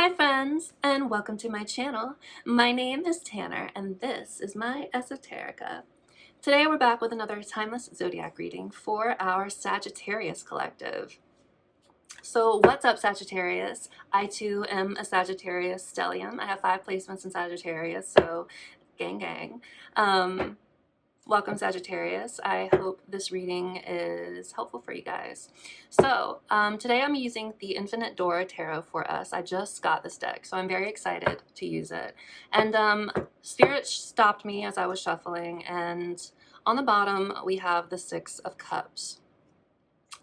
Hi friends, and welcome to my channel. My name is Tanner, and this is my Esoterica. Today we're back with another timeless zodiac reading for our Sagittarius collective. So what's up, Sagittarius? I too am a Sagittarius stellium. I have 5 placements in Sagittarius, so gang gang. Welcome, Sagittarius. I hope this reading is helpful for you guys. So today I'm using the Infinite Door Tarot for us. I just got this deck, so I'm very excited to use it. And Spirit stopped me as I was shuffling, and on the bottom we have the Six of Cups.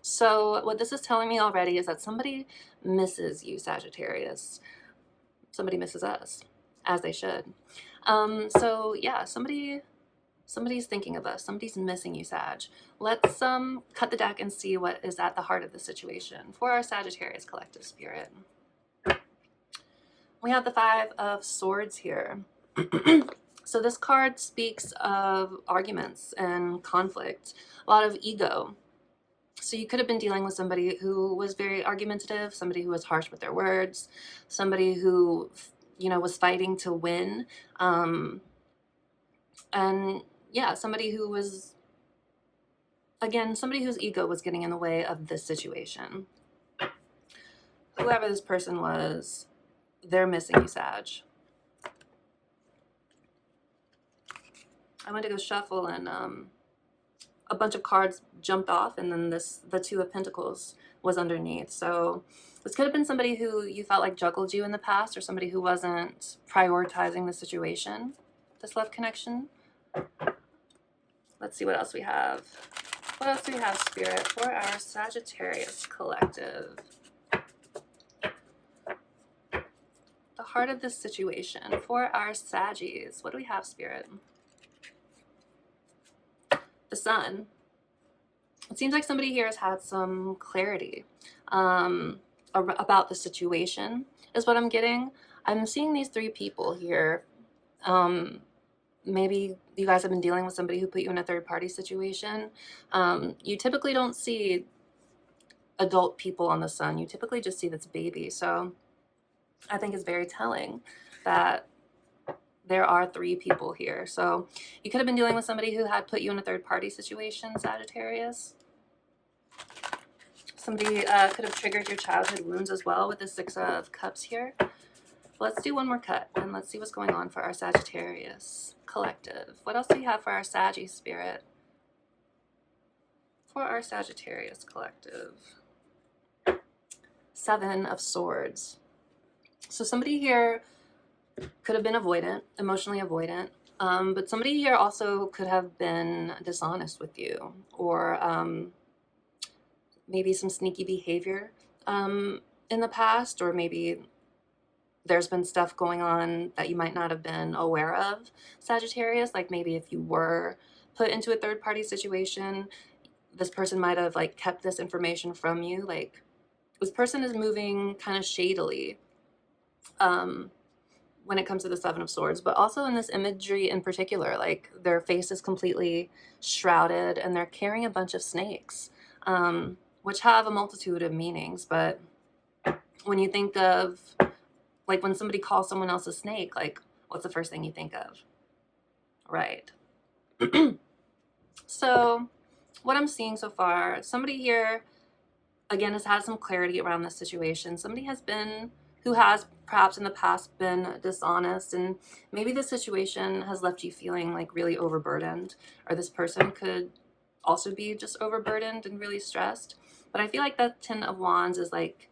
So what this is telling me already is that somebody misses you, Sagittarius. Somebody misses us, as they should. So yeah, somebody's thinking of us. Somebody's missing you, Sag. Let's cut the deck and see what is at the heart of the situation for our Sagittarius collective spirit. We have the Five of Swords here. So this card speaks of arguments and conflict, a lot of ego. So you could have been dealing with somebody who was very argumentative, somebody who was harsh with their words, somebody who, was fighting to win. And yeah, somebody who was, again, somebody whose ego was getting in the way of this situation. Whoever this person was, they're missing you, Sag. I went to go shuffle and a bunch of cards jumped off, and then the Two of Pentacles was underneath. So this could have been somebody who you felt like juggled you in the past, or somebody who wasn't prioritizing the situation, this love connection. Let's see what else we have. What else do we have, Spirit, for our Sagittarius collective? The heart of this situation for our Saggies. What do we have, Spirit? The Sun. It seems like somebody here has had some clarity about the situation, is what I'm getting. I'm seeing these 3 people here. Maybe you guys have been dealing with somebody who put you in a third-party situation. You typically don't see adult people on the Sun. You typically just see this baby. So I think it's very telling that there are 3 people here. So you could have been dealing with somebody who had put you in a third-party situation, Sagittarius. Somebody could have triggered your childhood wounds as well with the Six of Cups here. Let's do one more cut, and let's see what's going on for our Sagittarius collective. What else do we have for our Saggy spirit? For our Sagittarius collective. Seven of Swords. So somebody here could have been avoidant, emotionally avoidant, but somebody here also could have been dishonest with you, or maybe some sneaky behavior in the past, or maybe there's been stuff going on that you might not have been aware of, Sagittarius. Like maybe if you were put into a third-party situation, this person might have like kept this information from you. Like this person is moving kind of shadily when it comes to the Seven of Swords, but also in this imagery in particular, like their face is completely shrouded and they're carrying a bunch of snakes, which have a multitude of meanings. But when you think of, like when somebody calls someone else a snake, like what's the first thing you think of? Right. So what I'm seeing so far, somebody here, again, has had some clarity around this situation. Somebody who has perhaps in the past been dishonest, and maybe this situation has left you feeling like really overburdened, or this person could also be just overburdened and really stressed. But I feel like that Ten of Wands is like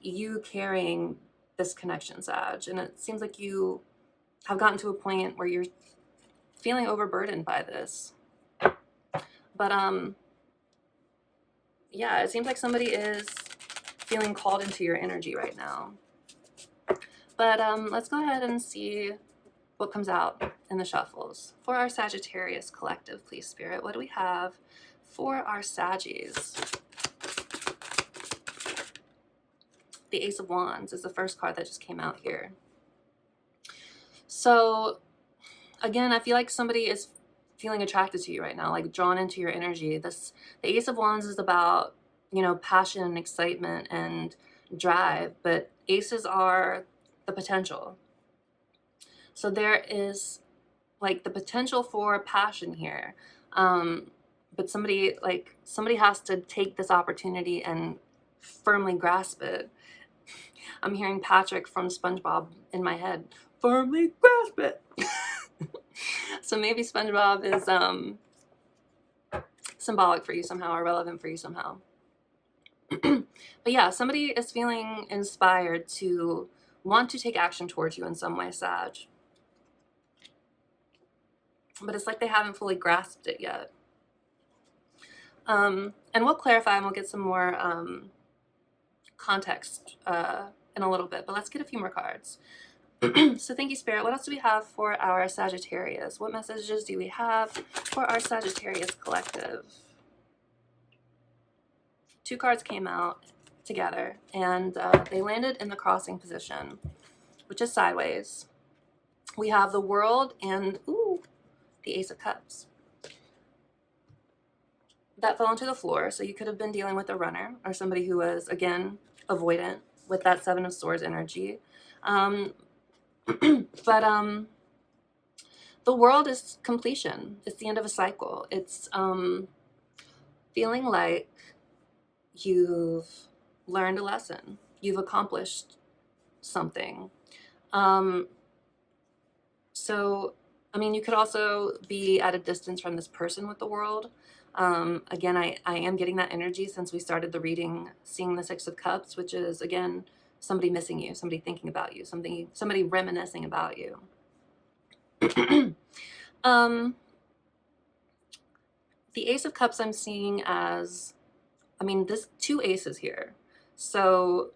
you carrying this connection, Sag, and it seems like you have gotten to a point where you're feeling overburdened by this. But yeah, it seems like somebody is feeling called into your energy right now. But let's go ahead and see what comes out in the shuffles for our Sagittarius collective, please, Spirit. What do we have for our Saggies? The Ace of Wands is the first card that just came out here. So again, I feel like somebody is feeling attracted to you right now, like drawn into your energy. The Ace of Wands is about, passion and excitement and drive, but aces are the potential. So there is like the potential for passion here. But somebody has to take this opportunity and firmly grasp it. I'm hearing Patrick from SpongeBob in my head. Firmly grasp it. So maybe SpongeBob is symbolic for you somehow, or relevant for you somehow. But yeah, somebody is feeling inspired to want to take action towards you in some way, Sag. But it's like they haven't fully grasped it yet. And we'll clarify and we'll get some more context in a little bit, but let's get a few more cards. So thank you, Spirit. What else do we have for our Sagittarius? What messages do we have for our Sagittarius collective? 2 cards came out together, and they landed in the crossing position, which is sideways. We have the World and the Ace of Cups. That fell onto the floor, so you could have been dealing with a runner or somebody who was, again, avoidant with that 7 of Swords energy. But the World is completion. It's the end of a cycle. It's feeling like you've learned a lesson. You've accomplished something. So, I mean, you could also be at a distance from this person with the World. Again, I am getting that energy since we started the reading, seeing the 6 of Cups, which is, again, somebody missing you, somebody thinking about you, somebody reminiscing about you. The Ace of Cups I'm seeing as, I mean, this 2 aces here. So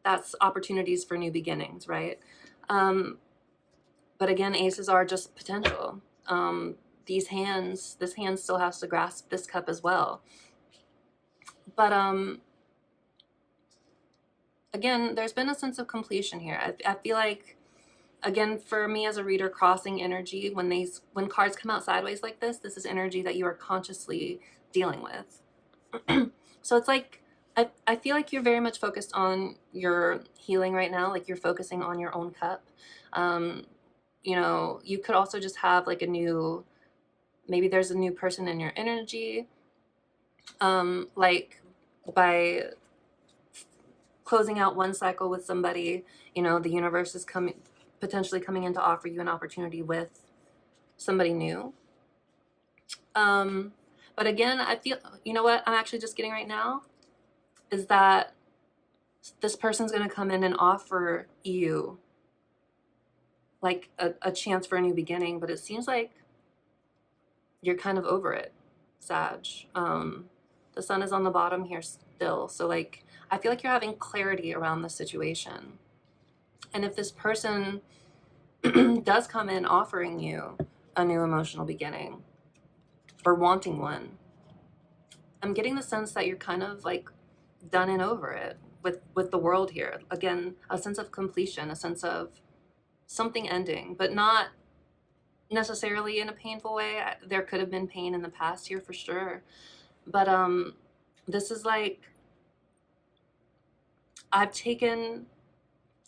that's opportunities for new beginnings, right? But again, aces are just potential. This hand still has to grasp this cup as well. But again, there's been a sense of completion here. I feel like, again, for me as a reader, crossing energy, when cards come out sideways like this is energy that you are consciously dealing with. So it's like, I feel like you're very much focused on your healing right now, like you're focusing on your own cup. You know, you could also just have like maybe there's a new person in your energy. Like by closing out one cycle with somebody, you know, the universe is potentially coming in to offer you an opportunity with somebody new. But again, I feel, you know what I'm actually just getting right now is that this person's going to come in and offer you like a chance for a new beginning, but it seems like you're kind of over it, Sag. The sun is on the bottom here still. So like, I feel like you're having clarity around the situation. And if this person does come in offering you a new emotional beginning or wanting one, I'm getting the sense that you're kind of like done and over it with the World here. Again, a sense of completion, a sense of something ending, but not necessarily in a painful way. There could have been pain in the past here for sure. But this is like, I've taken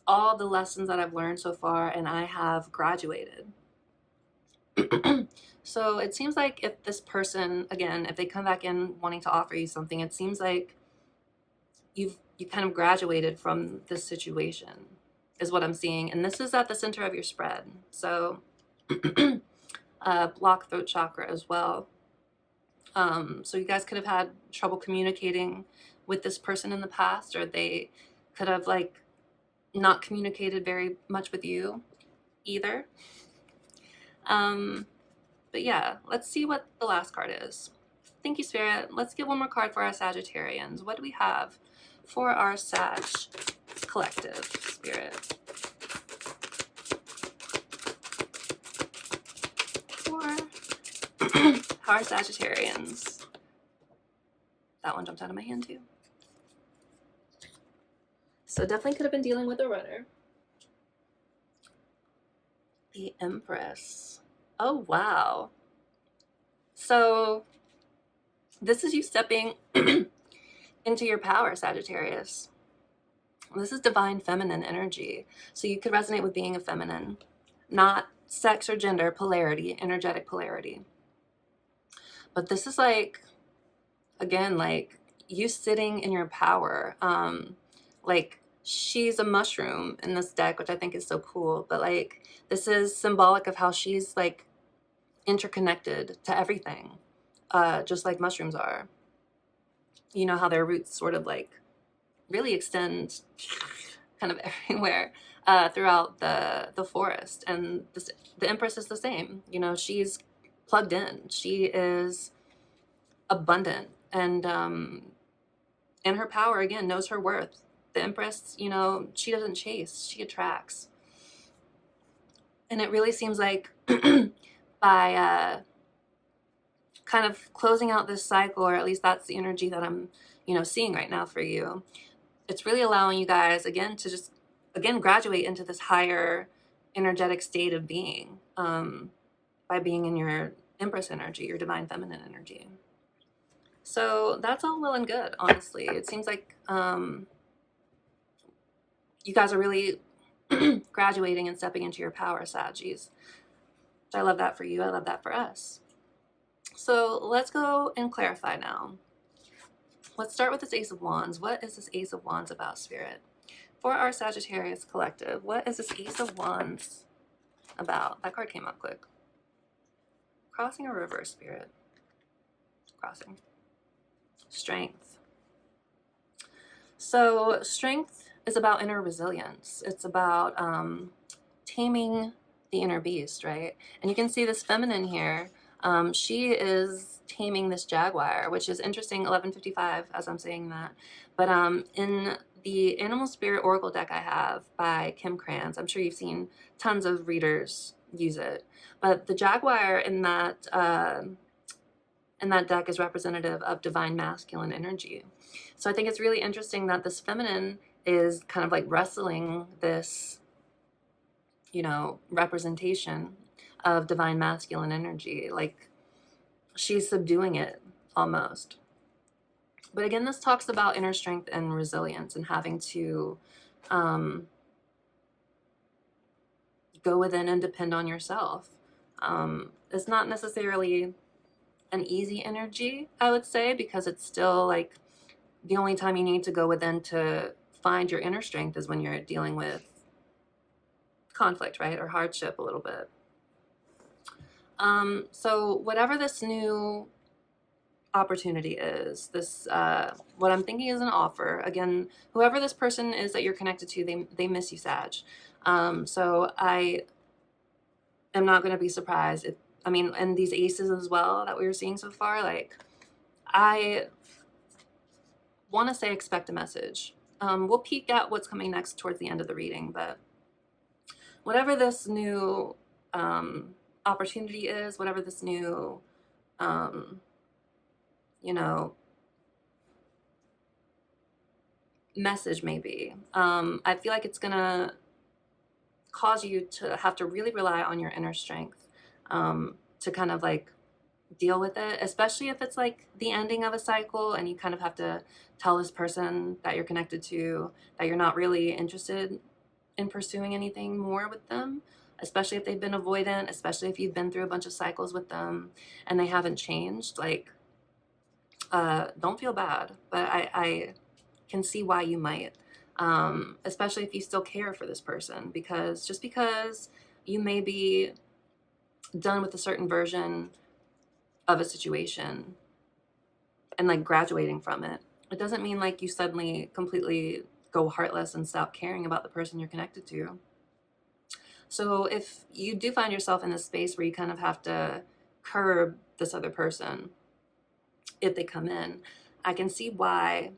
all the lessons that I've learned so far and I have graduated. So it seems like if this person, again, if they come back in wanting to offer you something, it seems like you kind of graduated from this situation is what I'm seeing. And this is at the center of your spread. So block throat chakra as well. So you guys could have had trouble communicating with this person in the past, or they could have like not communicated very much with you either. But yeah, let's see what the last card is. Thank you, Spirit. Let's get one more card for our Sagittarians. What do we have for our Sag collective, Spirit? For our Sagittarians. That one jumped out of my hand too. So definitely could have been dealing with a runner. The Empress. Oh, wow. So this is you stepping into your power, Sagittarius. This is divine feminine energy. So you could resonate with being a feminine, not sex or gender, polarity, energetic polarity. But this is like, again, like you sitting in your power. Like she's a mushroom in this deck, which I think is so cool. But like this is symbolic of how she's like interconnected to everything, just like mushrooms are. You know how their roots sort of like really extend kind of everywhere throughout the forest. And the Empress is the same. You know, she's plugged in. She is abundant and in her power, again, knows her worth. The Empress, you know, she doesn't chase, she attracts. And it really seems like by kind of closing out this cycle, or at least that's the energy that I'm, you know, seeing right now for you, it's really allowing you guys, again, to just, again, graduate into this higher energetic state of being by being in your Empress energy, your divine feminine energy. So that's all well and good, honestly. It seems like you guys are really graduating and stepping into your power, Saggies. I love that for you. I love that for us. So let's go and clarify now. Let's start with this Ace of Wands. What is this Ace of Wands about, Spirit? For our Sagittarius collective, what is this Ace of Wands about? That card came up quick. Crossing a river, Spirit. Crossing. Strength. So strength is about inner resilience. It's about taming the inner beast, right? And you can see this feminine here. She is taming this jaguar, which is interesting, 1155, as I'm saying that. But in the Animal Spirit Oracle deck I have by Kim Krans, I'm sure you've seen tons of readers use it. But the jaguar in that deck is representative of divine masculine energy. So I think it's really interesting that this feminine is kind of like wrestling this, you know, representation of divine masculine energy. Like she's subduing it almost. But again, this talks about inner strength and resilience and having to go within and depend on yourself. It's not necessarily an easy energy, I would say, because it's still like the only time you need to go within to find your inner strength is when you're dealing with conflict, right? Or hardship a little bit. So whatever this new opportunity is, this what I'm thinking is an offer. Again, whoever this person is that you're connected to, they miss you, Sag. So I am not going to be surprised if, I mean, and these aces as well that we were seeing so far, like I want to say expect a message. We'll peek at what's coming next towards the end of the reading, but whatever this new opportunity is, whatever this new, you know, message may be, I feel like it's going to cause you to have to really rely on your inner strength to kind of like deal with it, especially if it's like the ending of a cycle and you kind of have to tell this person that you're connected to that you're not really interested in pursuing anything more with them, especially if they've been avoidant, especially if you've been through a bunch of cycles with them and they haven't changed. Like don't feel bad, but I can see why you might, especially if you still care for this person, because just because you may be done with a certain version of a situation and like graduating from it, it doesn't mean like you suddenly completely go heartless and stop caring about the person you're connected to. So if you do find yourself in this space where you kind of have to curb this other person if they come in, I can see why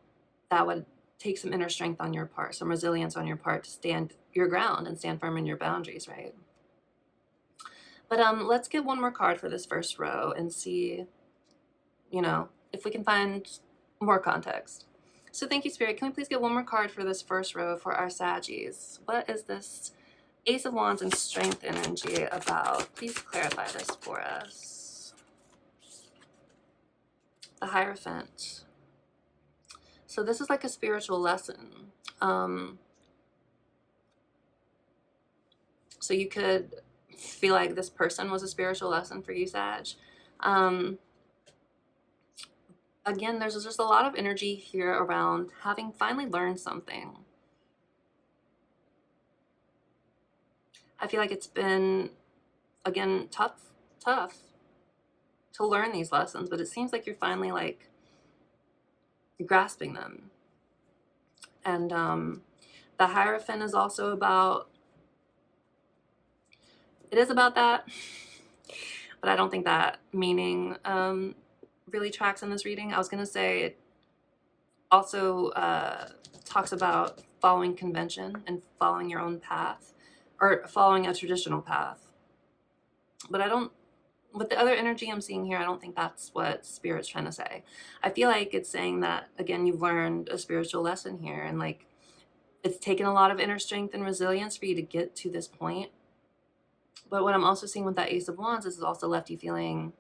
that would take some inner strength on your part, some resilience on your part to stand your ground and stand firm in your boundaries, right? But let's get one more card for this first row and see, you know, if we can find more context. So thank you, Spirit. Can we please get one more card for this first row for our Saggies? What is this Ace of Wands and Strength energy about? Please clarify this for us. The Hierophant. So this is like a spiritual lesson. So you could feel like this person was a spiritual lesson for you, Sag. Again, there's just a lot of energy here around having finally learned something. I feel like it's been, again, tough to learn these lessons, but it seems like you're finally like grasping them. And the Hierophant is also about, it is about that, but I don't think that meaning really tracks in this reading. I was going to say it also talks about following convention and following your own path, or following a traditional path. But I don't, with the other energy I'm seeing here, I don't think that's what Spirit's trying to say. I feel like it's saying that, again, you've learned a spiritual lesson here, and like it's taken a lot of inner strength and resilience for you to get to this point. But what I'm also seeing with that Ace of Wands is it's also left you feeling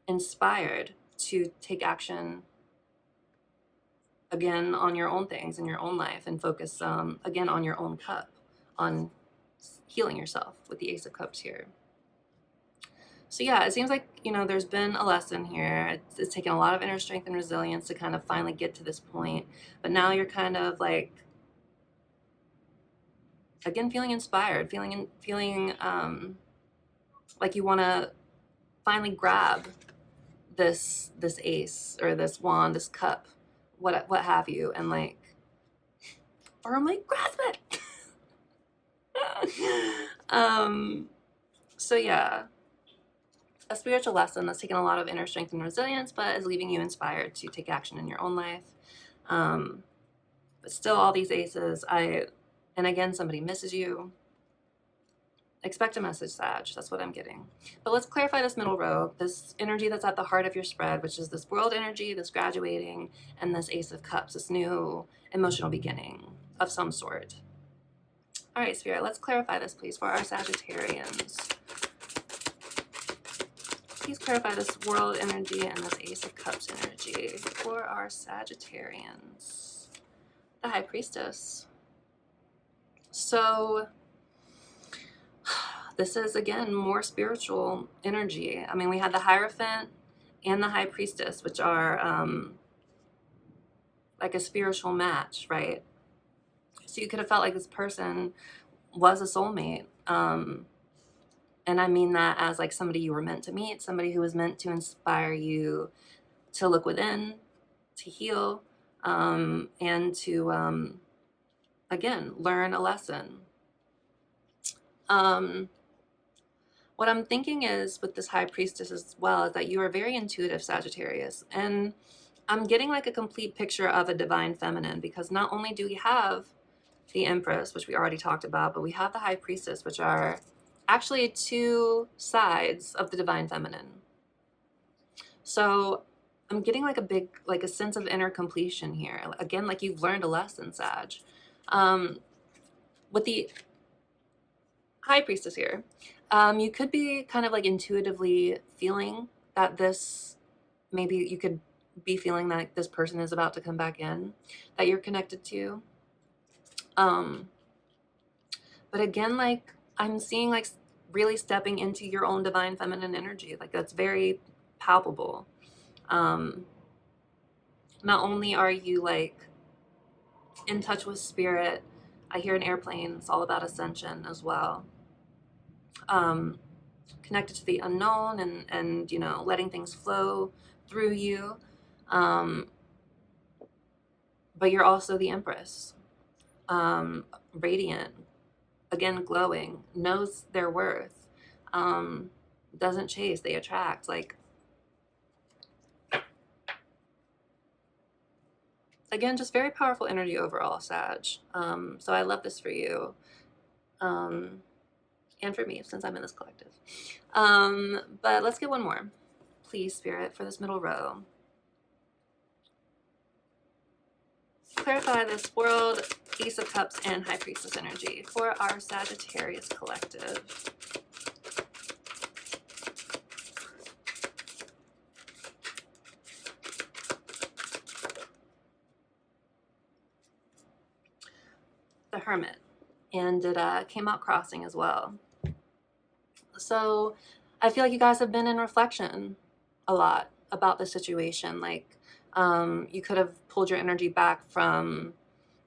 inspired to take action again on your own things in your own life, and focus again on your own cup, on healing yourself with the Ace of Cups here. So yeah, it seems like, you know, there's been a lesson here. It's taken a lot of inner strength and resilience to kind of finally get to this point. But now you're kind of like, again, feeling inspired, feeling like you want to finally grab this ace or this wand, this cup, what have you, and like firmly grasp it. So yeah, a spiritual lesson that's taken a lot of inner strength and resilience, but is leaving you inspired to take action in your own life. But still, all these aces, and again, somebody misses you. Expect a message, Sag. That's what I'm getting. But let's clarify this middle row, this energy that's at the heart of your spread, which is this world energy, this graduating, and this Ace of Cups, this new emotional beginning of some sort. All right, Spirit, let's clarify this, please, for our Sagittarians. Please clarify this world energy and this Ace of Cups energy for our Sagittarians. The High Priestess. So this is, again, more spiritual energy. I mean, we had the Hierophant and the High Priestess, which are like a spiritual match, right? So you could have felt like this person was a soulmate. And I mean that as like somebody you were meant to meet, somebody who was meant to inspire you to look within, to heal, and to, again, learn a lesson. What I'm thinking is with this High Priestess as well is that you are very intuitive, Sagittarius. And I'm getting like a complete picture of a divine feminine, because not only do we have the Empress, which we already talked about, but we have the High Priestess, which are actually two sides of the divine feminine. So I'm getting like a sense of inner completion here. Again, like you've learned a lesson, Sag. With the High Priestess here, you could be kind of like intuitively feeling that this, maybe you could be feeling that this person is about to come back in, that you're connected to. But again, like I'm seeing like really stepping into your own divine feminine energy. Like that's very palpable. Not only are you like in touch with spirit, I hear an airplane. It's all about ascension as well. Connected to the unknown and you know, letting things flow through you. But you're also the Empress. Radiant, again, glowing, knows their worth, doesn't chase, they attract. Like, again, just very powerful energy overall, Sag. So I love this for you, and for me, since I'm in this collective. But let's get one more, please, Spirit, for this middle row. Clarify this world, Ace of Cups, and High Priestess energy for our Sagittarius collective. the Hermit, and it came out crossing as well. So I feel like you guys have been in reflection a lot about the situation. Like, you could have pulled your energy back from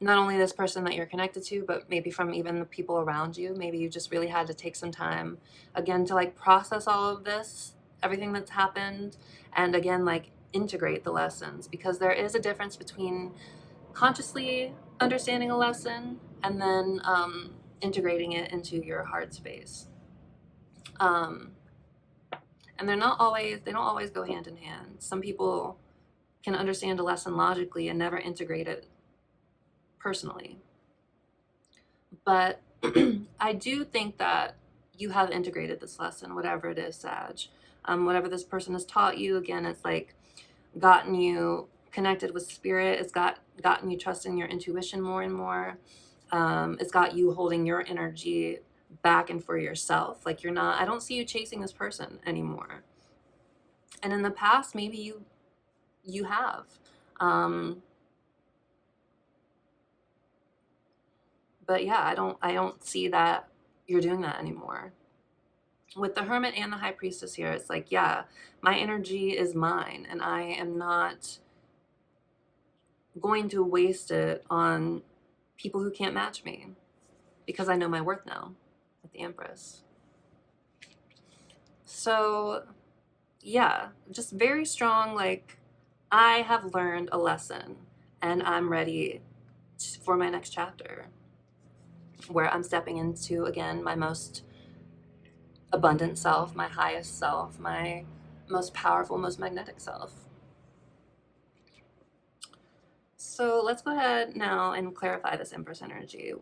not only this person that you're connected to, but maybe from even the people around you. Maybe you just really had to take some time again to like process all of this, everything that's happened, and again, like integrate the lessons, because there is a difference between consciously understanding a lesson and then integrating it into your heart space. Um, and they don't always go hand in hand. Some people can understand a lesson logically and never integrate it personally. But I do think that you have integrated this lesson, whatever it is, Sag. Whatever this person has taught you, again, it's like gotten you connected with spirit. It's gotten you trusting your intuition more and more. It's got you holding your energy back and for yourself. Like, I don't see you chasing this person anymore. And in the past, maybe you have. But yeah, I don't see that you're doing that anymore. With the Hermit and the High Priestess here, it's like, yeah, my energy is mine, and I am not going to waste it on people who can't match me, because I know my worth now with the Empress. So yeah, just very strong, like, I have learned a lesson and I'm ready for my next chapter, where I'm stepping into, again, my most abundant self, my highest self, my most powerful, most magnetic self. So let's go ahead now and clarify this Empress energy.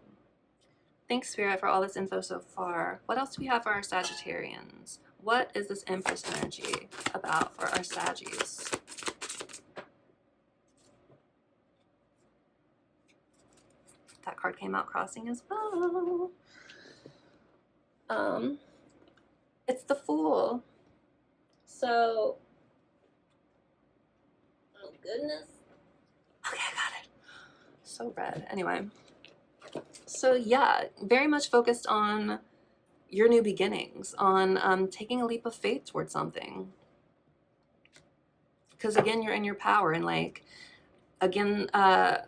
Thanks, Spirit, for all this info so far. What else do we have for our Sagittarians? What is this Empress energy about for our Saggies? That card came out crossing as well. It's the Fool. So, oh goodness. Okay, I got it. So red. Anyway. So yeah, very much focused on your new beginnings, on taking a leap of faith towards something. Because again, you're in your power, and like, again, the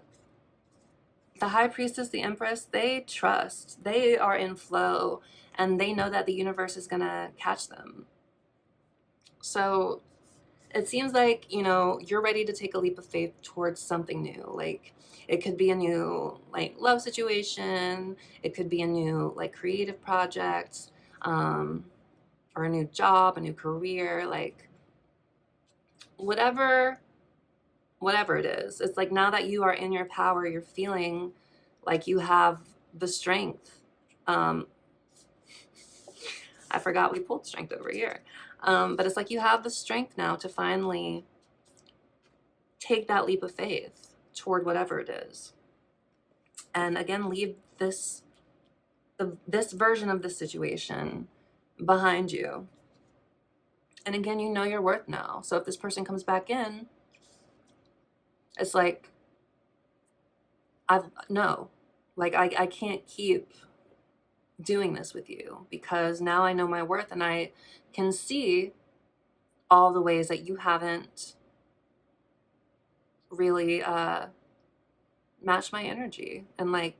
High Priestess, the Empress, they trust. They are in flow, and they know that the universe is gonna catch them. So it seems like, you're ready to take a leap of faith towards something new. Like, it could be a new, like, love situation. It could be a new, like, creative project, or a new job, a new career, like, whatever it is. It's like, now that you are in your power, you're feeling like you have the strength. I forgot we pulled strength over here. But it's like you have the strength now to finally take that leap of faith toward whatever it is. And again, leave this version of the situation behind you. And again, you know your worth now. So if this person comes back in, it's like, I can't keep doing this with you, because now I know my worth, and I can see all the ways that you haven't really matched my energy. And like,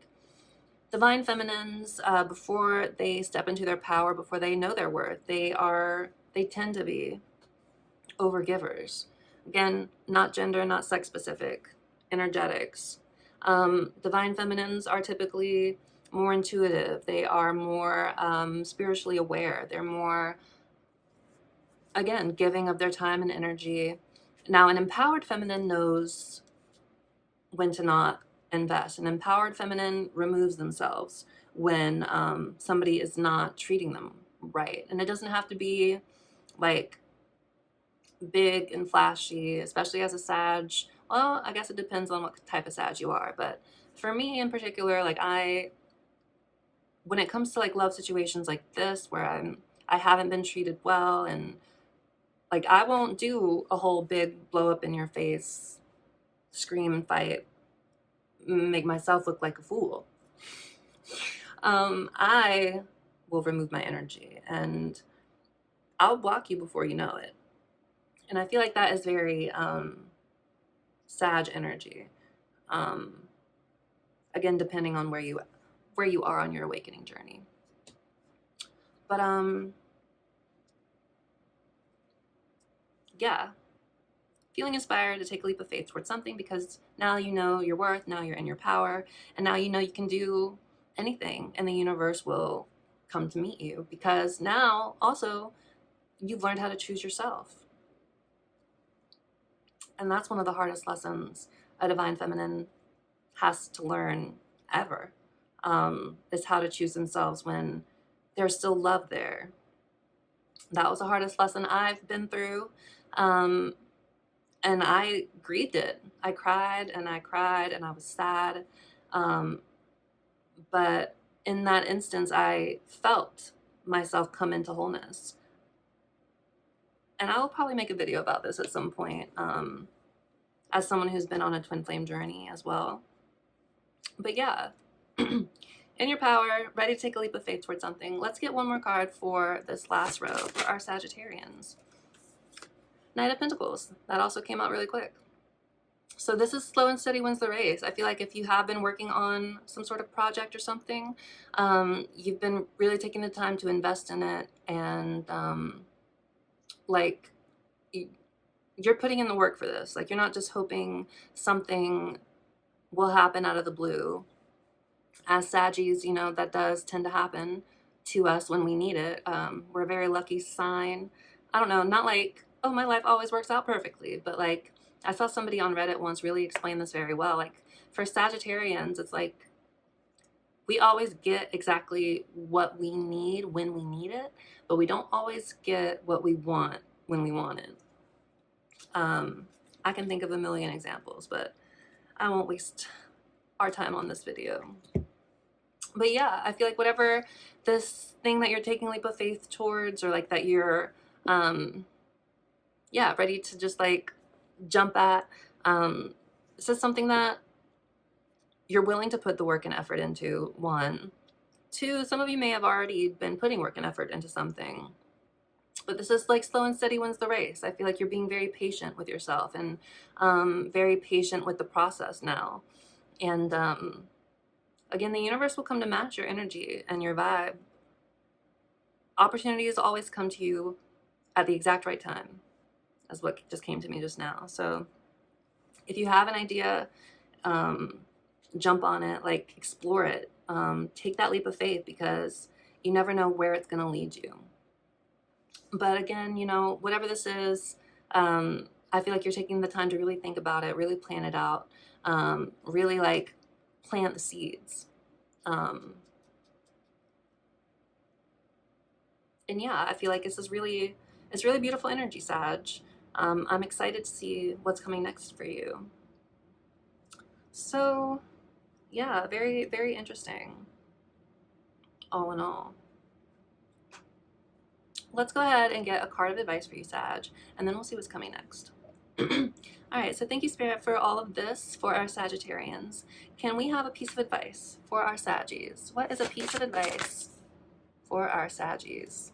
divine feminines, before they step into their power, before they know their worth, they tend to be overgivers. Again, not gender, not sex specific, energetics. Divine feminines are typically more intuitive. They are more spiritually aware. They're more, again, giving of their time and energy. Now, an empowered feminine knows when to not invest. An empowered feminine removes themselves when somebody is not treating them right. And it doesn't have to be like big and flashy, especially as a Sag. Well, I guess it depends on what type of Sag you are. But for me in particular, like, when it comes to like love situations like this, where I haven't been treated well, and like, I won't do a whole big blow up in your face, scream and fight, make myself look like a fool. I will remove my energy and I'll block you before you know it. And I feel like that is very Sag energy. Um, again, depending on where you are on your awakening journey. But yeah, feeling inspired to take a leap of faith towards something because now you know your worth, now you're in your power, and now you know you can do anything and the universe will come to meet you because now also you've learned how to choose yourself. And that's one of the hardest lessons a divine feminine has to learn ever, is how to choose themselves when there's still love there. That was the hardest lesson I've been through. And I grieved it. I cried and I cried and I was sad. Um, but in that instance, I felt myself come into wholeness. And I will probably make a video about this at some point, as someone who's been on a twin flame journey as well. But yeah, in your power, ready to take a leap of faith towards something. Let's get one more card for this last row for our Sagittarians. Knight of Pentacles. That also came out really quick. So this is slow and steady wins the race. I feel like if you have been working on some sort of project or something, you've been really taking the time to invest in it, and like you're putting in the work for this. Like, you're not just hoping something will happen out of the blue. As Saggies, you know, that does tend to happen to us when we need it. We're a very lucky sign. I don't know, not like, oh, my life always works out perfectly, but like, I saw somebody on Reddit once really explain this very well. Like, for Sagittarians, it's like we always get exactly what we need when we need it, but we don't always get what we want when we want it. I can think of a million examples, but I won't waste our time on this video. But yeah, I feel like whatever this thing that you're taking a leap of faith towards, or like that you're yeah, ready to just like jump at, this is something that you're willing to put the work and effort into. One. Two, some of you may have already been putting work and effort into something, but this is like slow and steady wins the race. I feel like you're being very patient with yourself and very patient with the process now. And again, the universe will come to match your energy and your vibe. Opportunities always come to you at the exact right time, as what just came to me just now. So if you have an idea, jump on it, like explore it, take that leap of faith, because you never know where it's going to lead you. But again, you know, whatever this is, I feel like you're taking the time to really think about it, really plan it out, really like plant the seeds. And yeah, I feel like this is really, it's really beautiful energy, Sag. I'm excited to see what's coming next for you. So yeah, very, very interesting, all in all. Let's go ahead and get a card of advice for you, Sag, and then we'll see what's coming next. All right, so thank you, Spirit, for all of this for our Sagittarians. Can we have a piece of advice for our Saggies? What is a piece of advice for our Saggies?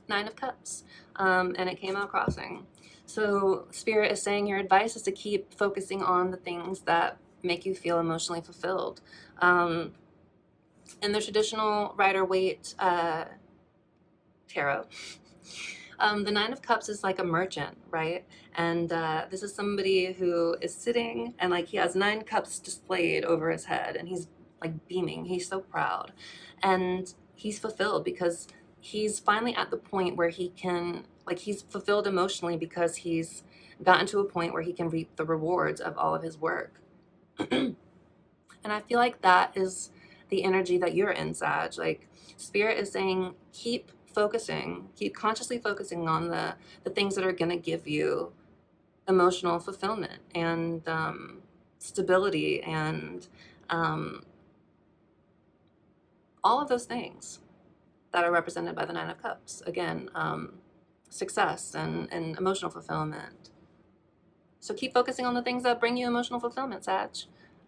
Nine of Cups, and it came out crossing. So Spirit is saying your advice is to keep focusing on the things that make you feel emotionally fulfilled. In the traditional Rider-Waite tarot, the Nine of Cups is like a merchant, right? And this is somebody who is sitting and like he has 9 cups displayed over his head, and he's like beaming. He's so proud, and he's fulfilled because he's finally at the point where he can, like, he's fulfilled emotionally because he's gotten to a point where he can reap the rewards of all of his work. And I feel like that is the energy that you're in, Sag. Like, Spirit is saying keep focusing, keep consciously focusing on the things that are going to give you emotional fulfillment and stability and all of those things that are represented by the Nine of Cups. Again, success and emotional fulfillment. So keep focusing on the things that bring you emotional fulfillment, Sag.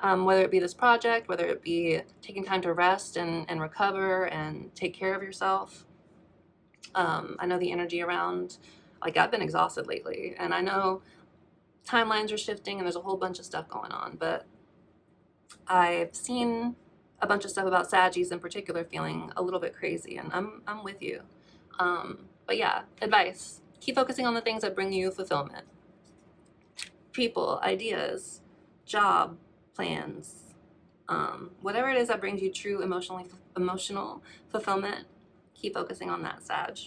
whether it be this project, whether it be taking time to rest and recover and take care of yourself. I know the energy around, like, I've been exhausted lately, and I know timelines are shifting and there's a whole bunch of stuff going on, but I've seen a bunch of stuff about Saggies in particular feeling a little bit crazy, and I'm with you. But yeah, advice: keep focusing on the things that bring you fulfillment. People, ideas, job, plans, whatever it is that brings you true emotional fulfillment. Keep focusing on that, Sag.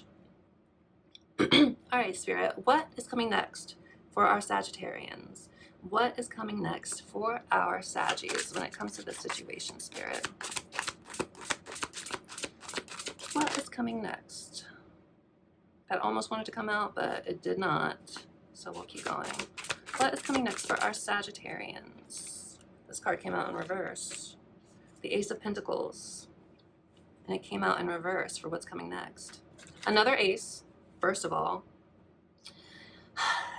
All right, Spirit, what is coming next for our Sagittarians? What is coming next for our Saggies when it comes to this situation, Spirit? What is coming next? That almost wanted to come out, but it did not. So we'll keep going. What is coming next for our Sagittarians? This card came out in reverse. The Ace of Pentacles. And it came out in reverse for what's coming next. Another ace, first of all.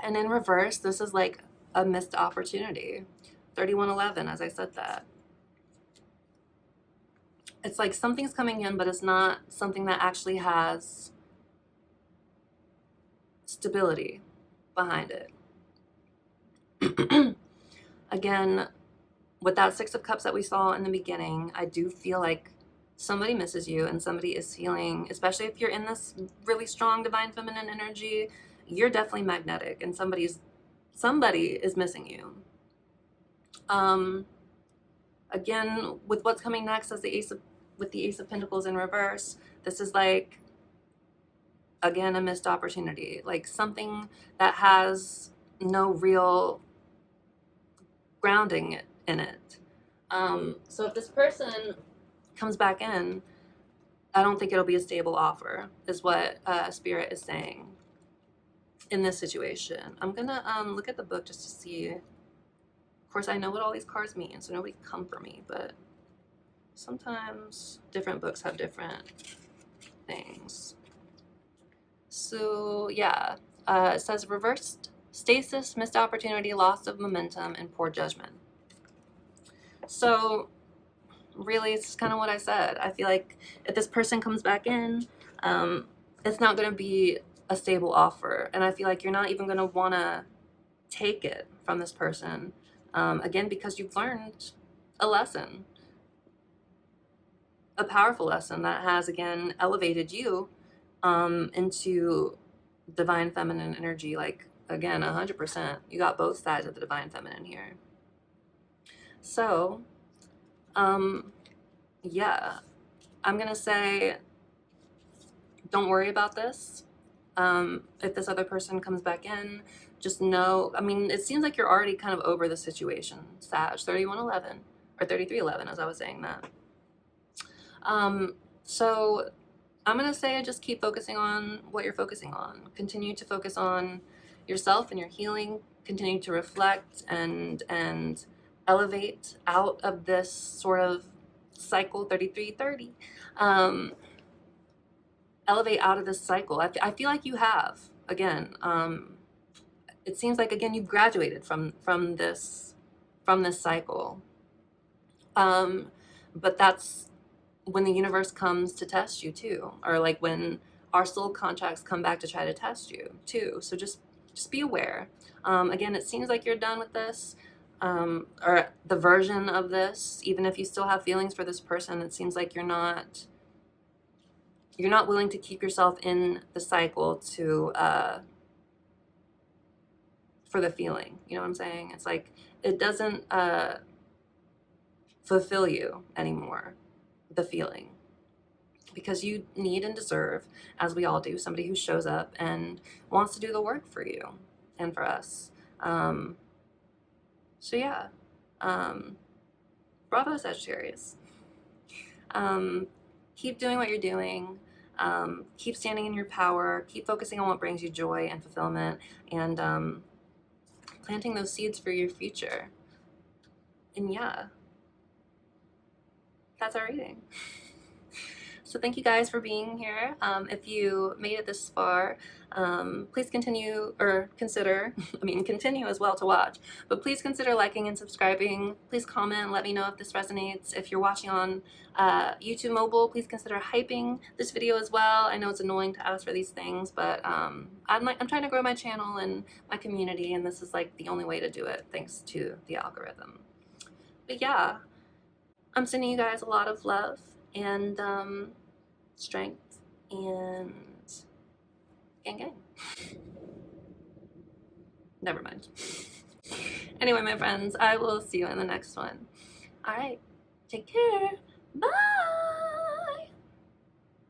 And in reverse, this is like a missed opportunity. 3111, as I said that. It's like something's coming in, but it's not something that actually has stability behind it. Again, with that Six of Cups that we saw in the beginning, I do feel like somebody misses you, and somebody is feeling, especially if you're in this really strong divine feminine energy, you're definitely magnetic, and somebody is missing you. Again, with what's coming next as the Ace of Pentacles in reverse, this is like, again, a missed opportunity, like something that has no real grounding in it. So if this person comes back in, I don't think it'll be a stable offer, is what Spirit is saying in this situation. I'm gonna look at the book just to see. Of course, I know what all these cards mean, so nobody come for me, but sometimes different books have different things. So yeah, it says reversed stasis, missed opportunity, loss of momentum, and poor judgment. So really, it's kind of what I said. I feel like if this person comes back in, it's not going to be a stable offer, and I feel like you're not even going to want to take it from this person, again, because you've learned a lesson, a powerful lesson that has, again, elevated you into divine feminine energy. Like, again, 100%. You got both sides of the divine feminine here. So yeah, I'm gonna say, don't worry about this. If this other person comes back in, just know, I mean, it seems like you're already kind of over the situation, Sag. 3111 or 3311, as I was saying that. So I'm gonna say, just keep focusing on what you're focusing on. Continue to focus on yourself and your healing. Continue to reflect and elevate out of this sort of cycle. 3330. Elevate out of this cycle. I feel like you have, again. It seems like, again, you've graduated from this cycle. But that's when the universe comes to test you too, or like when our soul contracts come back to try to test you too. So just be aware. Again, it seems like you're done with this, or the version of this. Even if you still have feelings for this person, it seems like you're not willing to keep yourself in the cycle to for the feeling. You know what I'm saying? It's like it doesn't fulfill you anymore, the feeling, because you need and deserve, as we all do, somebody who shows up and wants to do the work for you and for us. So yeah, bravo, Sagittarius. Keep doing what you're doing. Keep standing in your power. Keep focusing on what brings you joy and fulfillment, and planting those seeds for your future. And yeah, that's our reading. So thank you guys for being here. If you made it this far, please continue or consider, continue as well to watch, but please consider liking and subscribing. Please comment and let me know if this resonates. If you're watching on YouTube mobile, please consider hyping this video as well. I know it's annoying to ask for these things, but I'm trying to grow my channel and my community, and this is like the only way to do it, thanks to the algorithm. But yeah, I'm sending you guys a lot of love and strength and gang. Never mind. Anyway, my friends, I will see you in the next one. All right, take care. Bye.